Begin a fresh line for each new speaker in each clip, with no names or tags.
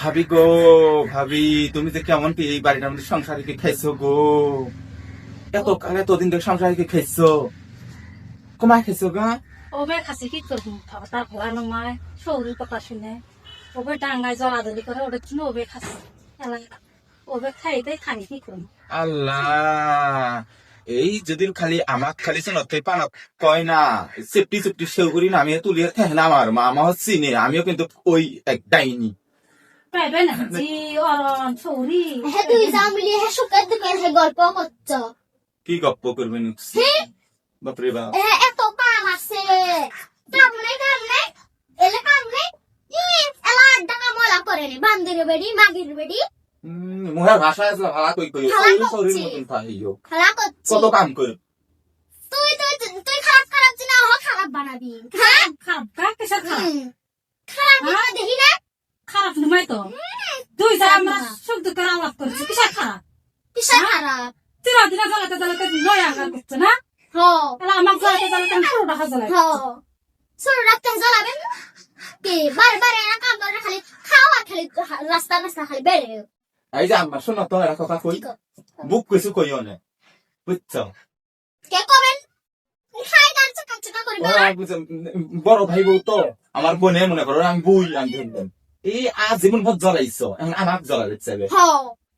ভাবি গো, ভাবি তুমি যে কেমন কি এই বাড়িটার মধ্যে সংসারে কি খাইছো গো? এতদিন ধরে সংসারে কি খাইছো? কমায় খাইছো গা?
ওবে খাসি কি করবো তার ভোলা নমায় শরীর কথা শুনে ওবে ডাঙ্গায় জলাদলি করে ওদের জন্য ওবে খাসি ওবে খাইতে খানি কি করবো
আল্লাহ, এই যদি খালি আমাক খালি নথে পানা কয় না চেপটি চেপটি সেউ করি না আমি তুলিয়ে থাকে না আমার মা আমার চিনে আমিও কিন্তু ওই এক ডাইনি
পাইবে না জি অরণ শৌরি
হ্যাঁ তুই জামলি হ্যাঁ সুখের দুঃখের হ্যাঁ গল্প করছ
কি গপ্প করবেন বাপরে বাপ।
হ্যাঁ এত কাম আছে কাম নাই এলে কাম নাই এলা ডাঙা মলা করে রে বান্দির বেড়ি মাগির বেড়ি
মুখের ভাষা আছে ভাড়া কই কই
খালা
শরীর
করছি।
মতন খাইও
খেলা করছি
কত কাম করে
তুই তুই তুই খারাপ খারাপ জিনা হ খারাপ বানাবি হ্যাঁ
খারাপ কা কিসের খারাপ
খারাপ না দেখি না
খারাপ নমাই তো তুই যা আমরা সুখ দুঃখের আলাপ করছি কিসের খারাপ
কিসের খারাপ
তিরা দিনা জ্বালাতে জ্বালাতে নয় আঘাত করছে না
হ
তাহলে আমার জ্বালাতে জ্বালাতে পুরো টাকা জ্বালাই
হ শুরু রাখতে জ্বালাবেন কি বারবার এরা কাম করে খালি খাওয়া খালি রাস্তা রাস্তা খালি বেড়ে
এই যে আমার শোনো তো এরা কথা কই বুক কিছু কইও না বুঝছো
কে কবেন খাই গান চাকা চাকা করবে
বড় ভাই বউ তো আমার বোনে মনে করো আমি বই আমি ধরলাম এই আজ জীবন ভর জ্বলাইছো এখন আমার জ্বলা দিচ্ছে
হ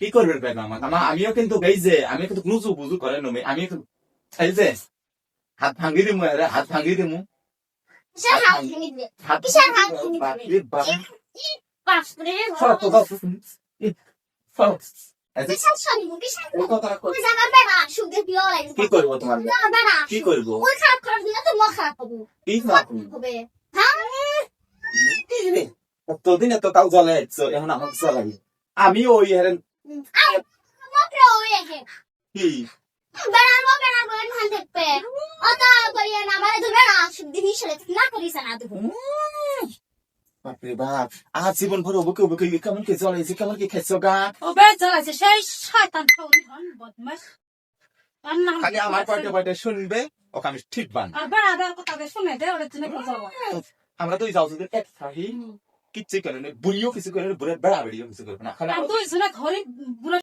কি করবে বেগ আমার আমিও কিন্তু এই যে আমি কিন্তু নুজু বুজু করে নমি আমি কিন্তু এই যে হাত ভাঙি দিমু হাত ভাঙি দিমু
কিসের হাত ভেঙে দিবে কিসের হাত ভেঙে দিবে পাস করে
ফরক তো দাও ফরক
কিসের শনি কিসের
এই কথাটা কই
ওই জায়গা বেড়া সুখে দিও লাগে
কি করব তোমার
বেড়া
কি করব
ওই খারাপ খারাপ দিলে তো মো খারাপ হবে
কি খারাপ
হবে হ্যাঁ
এতদিন এত কাউ জ্বলাইছো এখন আমার জ্বলাই আমি ওই হেরেন
আর মোকে ওই হে
কি
বেড়ার বই ধান দেখবে অতা করিয়া না মানে তো বেড়া সুখ দিবি সেটা না করিস না দেবো
বাপরে বাপ আজ জীবন ভর বুকে বুকে কেমন কি জ্বলাইছে কেমন কি খাইছো গা
ওবে জ্বালাইছে সেই শয়তান শৌরি হন বদমাস আর নাম
খালি আমার পাটে পাটে শুনবে ওকে আমি ঠিক বান
আর বেড়াদের কথা শুনে দে ওদের জন্য জ্বালা
আমরা তো যাও যদি এক থাকি কিচ্ছু করে না বুড়িও কিছু করে না বুড়ের বেড়া বেড়িও কিছু করবে না খালি
আর দুই জনে ঘরে বুড়ো